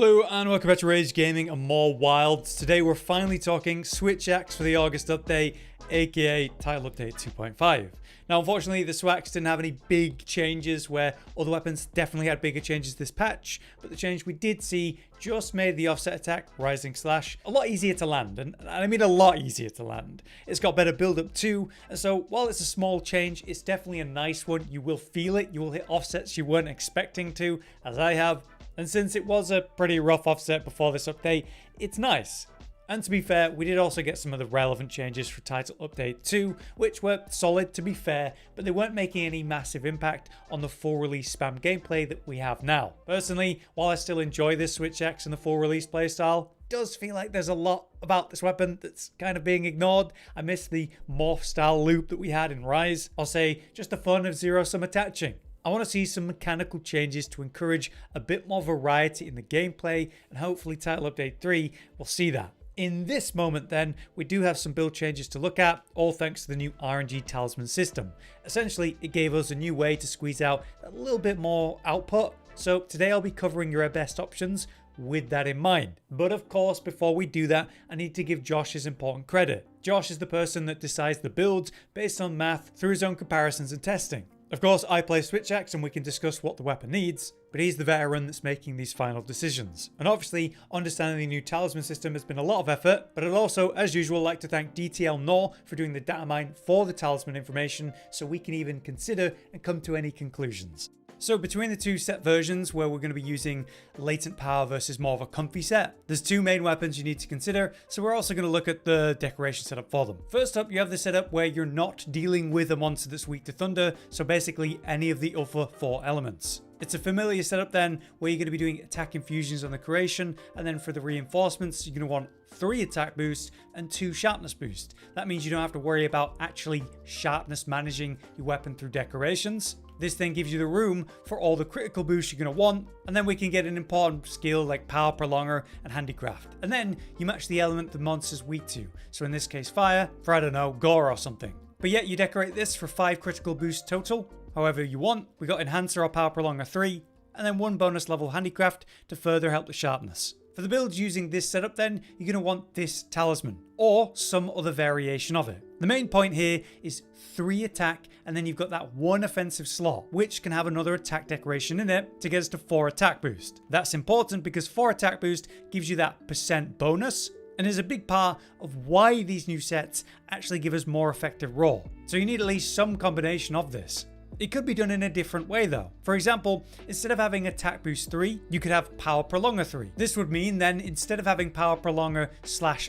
Hello and welcome back to Rage Gaming and more Wilds. Today we're finally talking Switch Axe for the August update, aka Title Update 2.5. Now unfortunately the swaxe didn't have any big changes where other weapons definitely had bigger changes this patch, but the change we did see just made the offset attack, Rising Slash, a lot easier to land, and I mean a lot easier to land. It's got better build up too, and so while it's a small change, it's definitely a nice one. You will feel it, you will hit offsets you weren't expecting to, as I have. And since it was a pretty rough offset before this update, it's nice. And to be fair, we did also get some of the relevant changes for Title Update 2, which were solid to be fair, but they weren't making any massive impact on the full release spam gameplay that we have now. Personally, while I still enjoy this Switch Axe and the full release playstyle, it does feel like there's a lot about this weapon that's kind of being ignored. I miss the morph style loop that we had in Rise. I'll say just the fun of zero-sum attaching. I want to see some mechanical changes to encourage a bit more variety in the gameplay, and hopefully Title Update 3 will see that. In this moment then, we do have some build changes to look at, all thanks to the new RNG Talisman system. Essentially, it gave us a new way to squeeze out a little bit more output, so today I'll be covering your best options with that in mind. But of course, before we do that, I need to give Josh his important credit. Josh is the person that decides the builds based on math through his own comparisons and testing. Of course, I play Switch Axe and we can discuss what the weapon needs, but he's the veteran that's making these final decisions. And obviously, understanding the new talisman system has been a lot of effort, but I'd also, as usual, like to thank DTL Nor for doing the data mine for the talisman information so we can even consider and come to any conclusions. So between the two set versions where we're going to be using latent power versus more of a comfy set, there's two main weapons you need to consider, so we're also going to look at the decoration setup for them. First up, you have the setup where you're not dealing with a monster that's weak to thunder, so basically any of the other four elements. It's a familiar setup then where you're going to be doing attack infusions on the creation, and then for the reinforcements you're going to want 3 attack boost and 2 sharpness boost. That means you don't have to worry about actually sharpness managing your weapon through decorations. This then gives you the room for all the critical boosts you're going to want, and then we can get an important skill like power prolonger and handicraft. And then you match the element the monster's weak to, so in this case fire, for I don't know, gore or something. But yet you decorate this for 5 critical boosts total, however you want. We got enhancer or power prolonger 3, and then 1 bonus level handicraft to further help the sharpness. For the builds using this setup then, you're going to want this talisman, or some other variation of it. The main point here is 3 attack, and then you've got that 1 offensive slot, which can have another attack decoration in it to get us to 4 attack boost. That's important because 4 attack boost gives you that % bonus, and is a big part of why these new sets actually give us more effective roll. So you need at least some combination of this. It could be done in a different way though. For example, instead of having attack boost 3, you could have power prolonger 3. This would mean then instead of having power prolonger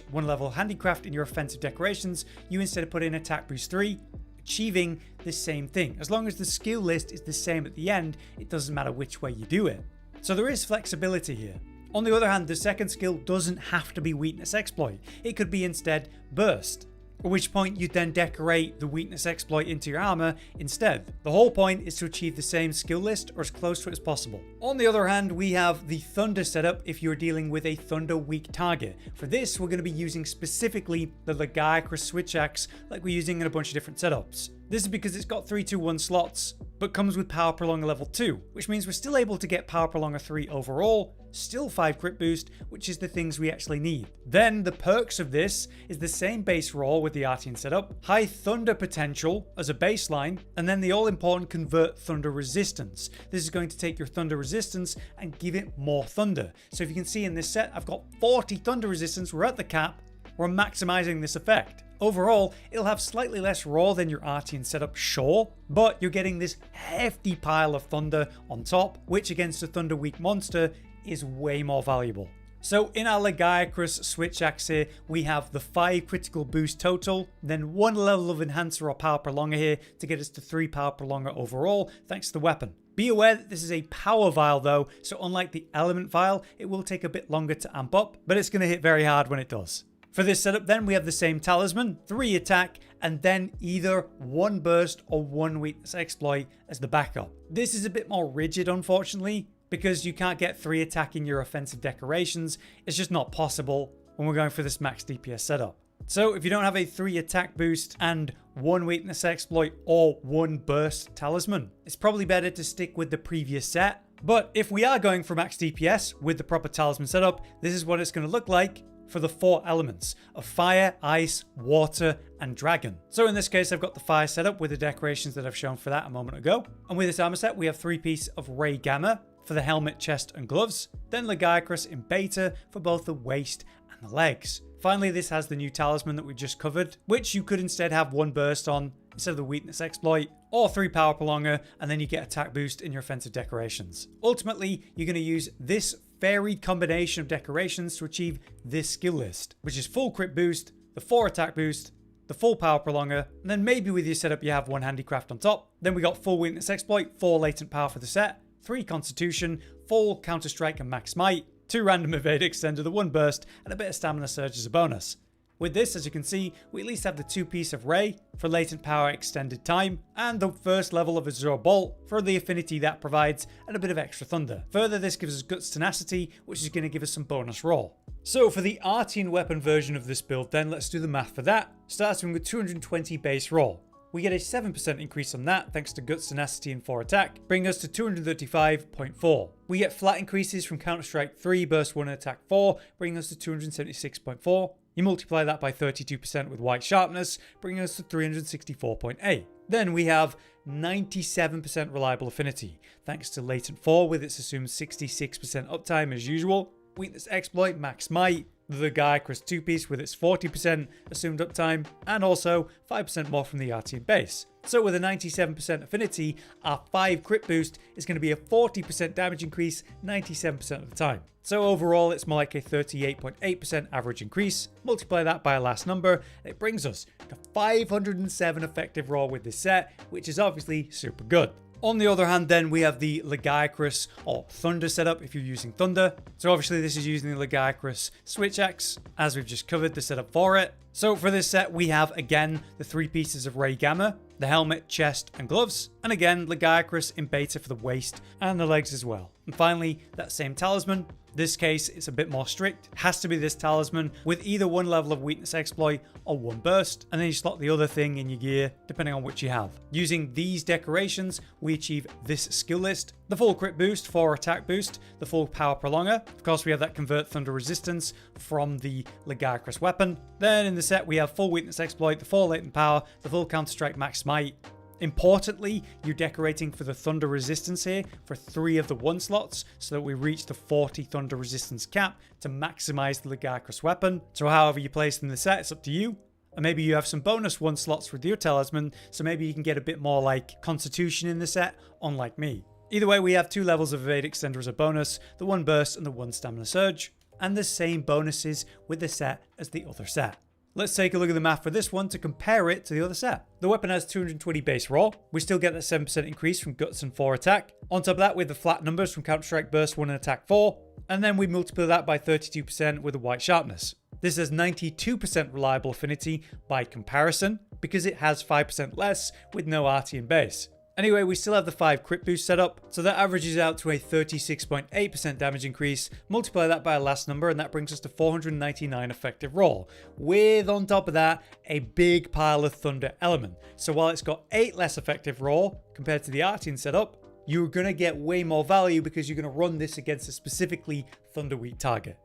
/ 1 level handicraft in your offensive decorations, you instead put in attack boost 3, achieving the same thing. As long as the skill list is the same at the end, it doesn't matter which way you do it. So there is flexibility here. On the other hand, the second skill doesn't have to be weakness exploit. It could be instead burst. At which point you then decorate the weakness exploit into your armor instead. The whole point is to achieve the same skill list or as close to it as possible. On the other hand, we have the thunder setup if you're dealing with a thunder weak target. For this, we're going to be using specifically the Legiacrus Switch Axe like we're using in a bunch of different setups. This is because it's got 3-2-1 slots, but comes with power prolonger level 2, which means we're still able to get power prolonger 3 overall, still 5 crit boost, which is the things we actually need. Then the perks of this is the same base roll with the Artian setup, high thunder potential as a baseline, and then the all important convert thunder resistance. This is going to take your thunder resistance and give it more thunder. So if you can see in this set, I've got 40 thunder resistance, we're at the cap, we're maximizing this effect. Overall, it'll have slightly less roll than your Artian setup, sure, but you're getting this hefty pile of thunder on top, which against a thunder weak monster is way more valuable. So in our Legiacrus Switch Axe here, we have the 5 critical boost total, then 1 level of enhancer or power prolonger here to get us to 3 power prolonger overall, thanks to the weapon. Be aware that this is a power vial though, so unlike the element vial, it will take a bit longer to amp up, but it's going to hit very hard when it does. For this setup then, we have the same talisman, 3 attack, and then either 1 burst or 1 weakness exploit as the backup. This is a bit more rigid unfortunately, because you can't get 3 attack in your offensive decorations. It's just not possible when we're going for this max DPS setup. So if you don't have a 3 attack boost and 1 weakness exploit or 1 burst talisman, it's probably better to stick with the previous set, But if we are going for max DPS with the proper talisman setup, this is what it's going to look like for the 4 elements of fire, ice, water, and dragon. So in this case, I've got the fire setup with the decorations that I've shown for that a moment ago. And with this armor set, we have 3 pieces of ray gamma for the helmet, chest, and gloves. Then Legiacrus in beta for both the waist and the legs. Finally, this has the new talisman that we just covered, which you could instead have 1 burst on instead of the weakness exploit, or 3 power prolonger, and then you get attack boost in your offensive decorations. Ultimately, you're going to use this varied combination of decorations to achieve this skill list, which is full crit boost, the 4 attack boost, the full power prolonger, and then maybe with your setup you have 1 handicraft on top. Then we got full weakness exploit, 4 latent power for the set, 3 constitution, full counter strike and max might, 2 random evade extender, the 1 burst, and a bit of stamina surge as a bonus. With this, as you can see, we at least have the 2 piece of ray for latent power extended time, and the first level of Azure Bolt for the affinity that provides, and a bit of extra thunder. Further, this gives us Guts Tenacity, which is going to give us some bonus roll. So for the Artian weapon version of this build then, let's do the math for that, starting with 220 base roll. We get a 7% increase on that thanks to Guts Tenacity and 4 attack, bringing us to 235.4. We get flat increases from Counter Strike 3, Burst 1 and Attack 4, bringing us to 276.4. You multiply that by 32% with White Sharpness, bringing us to 364.8. Then we have 97% reliable affinity, thanks to Latent 4 with its assumed 66% uptime as usual, Weakness Exploit, Max Might, the Legiacrus 2-piece with its 40% assumed uptime, and also 5% more from the Artian base. So with a 97% affinity, our 5 crit boost is going to be a 40% damage increase 97% of the time. So overall, it's more like a 38.8% average increase. Multiply that by a last number, and it brings us to 507 effective roll with this set, which is obviously super good. On the other hand, then we have the Legiacrus or Thunder setup if you're using Thunder. So obviously this is using the Legiacrus Switch Axe, as we've just covered the setup for it. So for this set, we have again the 3 pieces of Ray Gamma, the helmet, chest, and gloves, and again Legiacrus in beta for the waist and the legs as well. And finally, that same talisman. This case, it's a bit more strict. It has to be this talisman with either 1 level of weakness exploit or 1 burst, and then you slot the other thing in your gear depending on which you have. Using these decorations, we achieve this skill list: the full crit boost, 4 attack boost, the full power prolonger. Of course, we have that convert thunder resistance from the Legiacrus weapon. Then in the set, we have full weakness exploit, the 4 latent power, the full counter strike max might. Importantly, you're decorating for the thunder resistance here for 3 of the 1 slots so that we reach the 40 thunder resistance cap to maximize the Legiacrus weapon. So however you place in the set, it's up to you. And maybe you have some bonus 1 slots with your talisman, so maybe you can get a bit more like constitution in the set, unlike me. Either way, we have 2 levels of evade extender as a bonus, the 1 burst and the 1 stamina surge, and the same bonuses with the set as the other set. Let's take a look at the math for this one to compare it to the other set. The weapon has 220 base raw. We still get that 7% increase from Guts and 4 attack. On top of that, with the flat numbers from Counter Strike, Burst 1 and Attack 4. And then we multiply that by 32% with the White Sharpness. This has 92% reliable affinity by comparison, because it has 5% less with no Artian base. Anyway, we still have the 5 crit boost set up, so that averages out to a 36.8% damage increase. Multiply that by a last number, and that brings us to 499 effective roll, with on top of that a big pile of thunder element. So while it's got 8 less effective roll compared to the Artian setup, you're going to get way more value because you're going to run this against a specifically thunder weak target.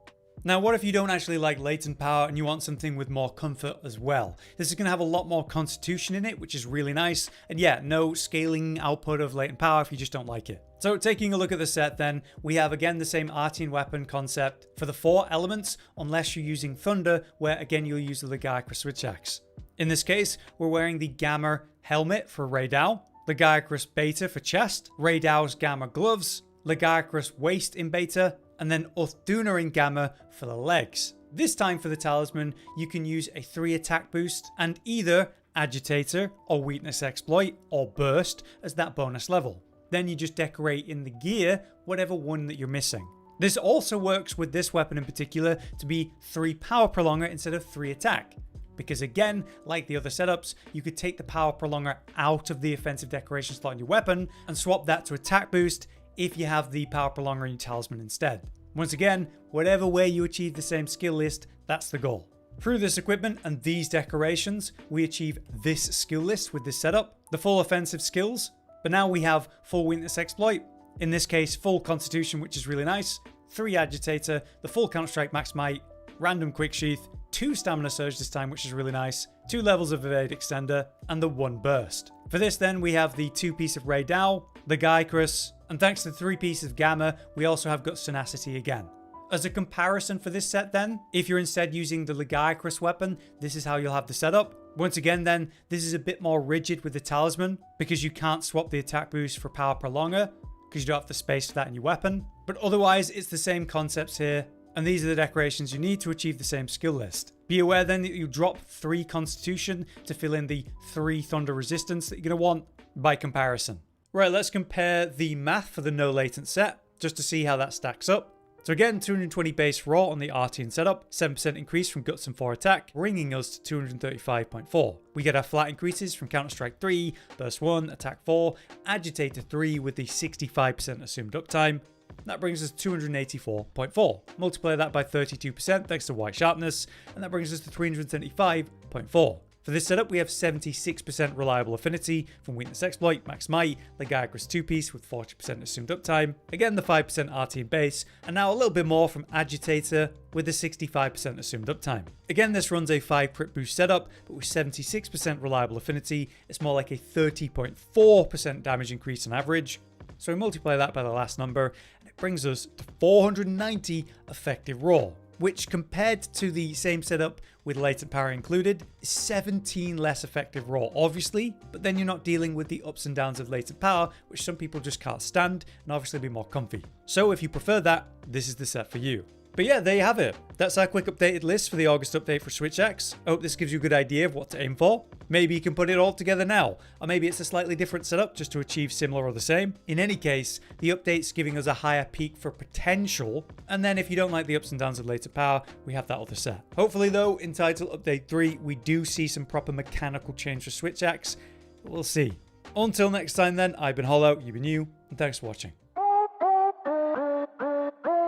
Now, what if you don't actually like latent power and you want something with more comfort as well? This is going to have a lot more constitution in it, which is really nice. And yeah, no scaling output of latent power if you just don't like it. So taking a look at the set then, we have again the same Artian weapon concept for the 4 elements, unless you're using Thunder, where again you'll use the Legiacrus Switch Axe. In this case, we're wearing the Gamma helmet for Raydao, Legiacrus Beta for chest, Raydao's Gamma gloves, Legiacrus waist in beta, and then Duna in Gamma for the legs. This time for the talisman, you can use a 3 attack boost and either Agitator or Weakness Exploit or Burst as that bonus level. Then you just decorate in the gear whatever one that you're missing. This also works with this weapon in particular to be 3 power prolonger instead of 3 attack. Because again, like the other setups, you could take the power prolonger out of the offensive decoration slot in your weapon and swap that to attack boost if you have the power prolonger in your talisman instead. Once again, whatever way you achieve the same skill list, that's the goal. Through this equipment and these decorations, we achieve this skill list with this setup, the full offensive skills, but now we have full weakness exploit, In this case, full constitution, which is really nice, 3 agitator, the full counter-strike max might, random quick sheath, 2 stamina surge this time, which is really nice, 2 levels of evade extender, and the 1 burst. For this then, we have the 2-piece of Ray Dow, the Legiacrus, and thanks to the 3 pieces of Gamma, we also have got Tenacity again. As a comparison for this set then, if you're instead using the Legiacrus weapon, this is how you'll have the setup. Once again then, this is a bit more rigid with the Talisman, because you can't swap the attack boost for Power Prolonger, because you don't have the space for that in your weapon. But otherwise, it's the same concepts here, and these are the decorations you need to achieve the same skill list. Be aware then that you drop 3 Constitution to fill in the 3 Thunder Resistance that you're going to want by comparison. Right, let's compare the math for the No Latent set, just to see how that stacks up. So again, 220 base raw on the Artian setup, 7% increase from Guts and 4 attack, bringing us to 235.4. We get our flat increases from Counter-Strike 3, Burst 1, Attack 4, Agitator 3 with the 65% assumed uptime. That brings us to 284.4. Multiply that by 32% thanks to White Sharpness, and that brings us to 375.4. For this setup, we have 76% reliable affinity from Weakness Exploit, Max Might, Legiacrus 2-piece with 40% assumed uptime, again the 5% Artian base, and now a little bit more from Agitator with the 65% assumed uptime. Again, this runs a 5 crit boost setup, but with 76% reliable affinity, it's more like a 30.4% damage increase on average. So we multiply that by the last number, and it brings us to 490 effective raw, which compared to the same setup with latent power included, is 17 less effective raw, obviously, but then you're not dealing with the ups and downs of latent power, which some people just can't stand, and obviously be more comfy. So if you prefer that, this is the set for you. But yeah, there you have it. That's our quick updated list for the August update for Switch Axe. I hope this gives you a good idea of what to aim for. Maybe you can put it all together now, or maybe it's a slightly different setup just to achieve similar or the same. In any case, the update's giving us a higher peak for potential, and then if you don't like the ups and downs of later power, we have that other set. Hopefully though, in Title Update 3, we do see some proper mechanical change for Switch Axe. We'll see. Until next time then, I've been Hollow, you've been you, and thanks for watching.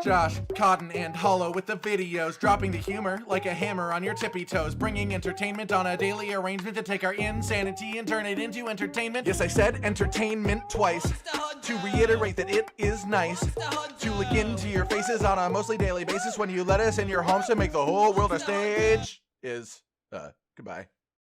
Josh, Cotton, and Hollow with the videos, dropping the humor like a hammer on your tippy toes, bringing entertainment on a daily arrangement to take our insanity and turn it into entertainment. Yes, I said entertainment twice, to reiterate that it is nice to look into your faces on a mostly daily basis when you let us in your homes to make the whole world a stage. Goodbye.